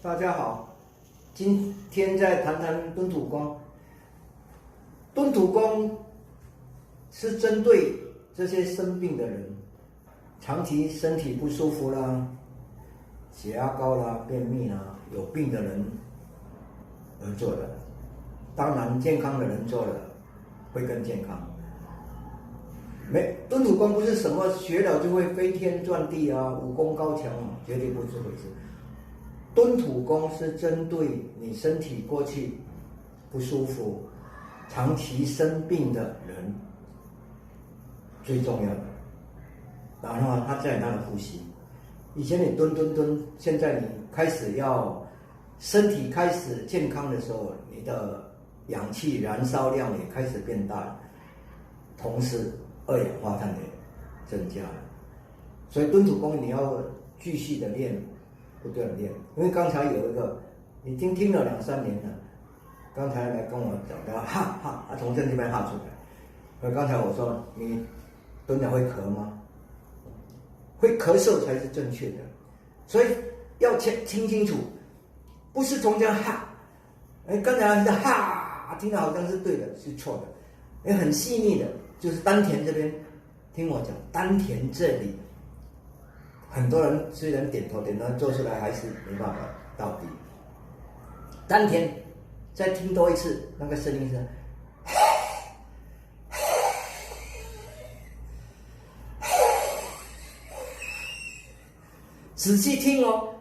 大家好，今天再谈谈蹲土功。蹲土功是针对这些生病的人，长期身体不舒服啦、血压高啦、便秘啦、有病的人而做的。当然，健康的人做了会更健康。蹲土功不是什么学了就会飞天转地啊，武功高强啊，绝对不是这回事。蹲土功是针对你身体过去不舒服、长期生病的人最重要的。然后他在那里呼吸。以前你蹲，现在你开始要身体开始健康的时候，你的氧气燃烧量也开始变大了，同时二氧化碳也增加了。所以蹲土功你要继续的练。不断练，因为刚才有一个已经听了2-3年了，刚才来跟我讲的哈哈，从这边哈出来。而刚才我说你蹲了会咳吗？会咳嗽才是正确的，所以要听清楚，不是从这样哈，刚才是哈，听得好像是对的，是错的，很细腻的，就是丹田这边，听我讲，丹田这里。很多人虽然点头做出来还是没办法到底。丹田再听多一次，那个声音是，仔细听哦，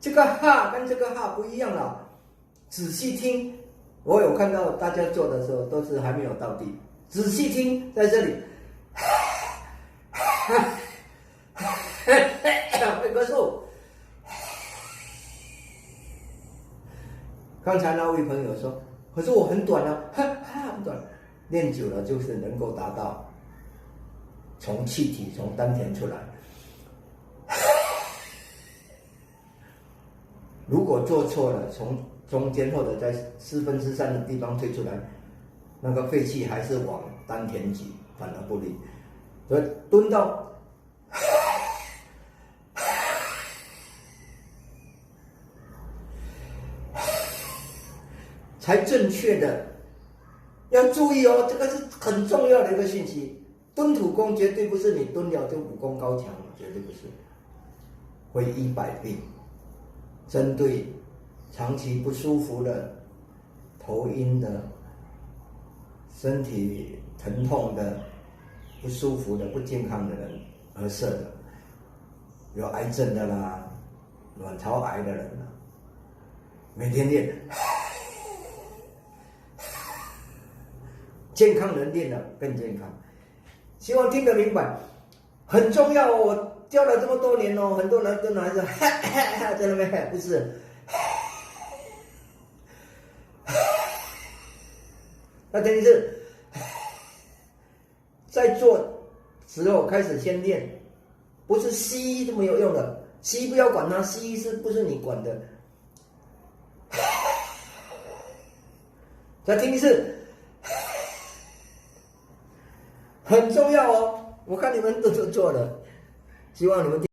这个哈跟这个哈不一样了。仔细听，我有看到大家做的时候都是还没有到底。仔细听，在这里。会咳嗽。刚才那位朋友说，可是我很短啊，很短。练久了就是能够达到从气体从丹田出来。如果做错了，从中间或者在3/4的地方退出来，那个废气还是往丹田挤，反而不利。所以蹲到。才正确的，要注意哦，这个是很重要的一个信息。蹲土功绝对不是你蹲了就武功高强，绝对不是，会医百病。针对长期不舒服的、头晕的、身体疼痛的、不舒服的、不健康的人而设的，有癌症的啦、卵巢癌的人啦，每天练。健康人练了更健康，希望听得明白，很重要哦。我教了这么多年哦，很多人都拿着在那边不是，那等于是在做时候开始先练，不是西医就没有用的，西医不要管它，西医是不是你管的？再听一次。很重要哦，我看你们都做了，希望你们。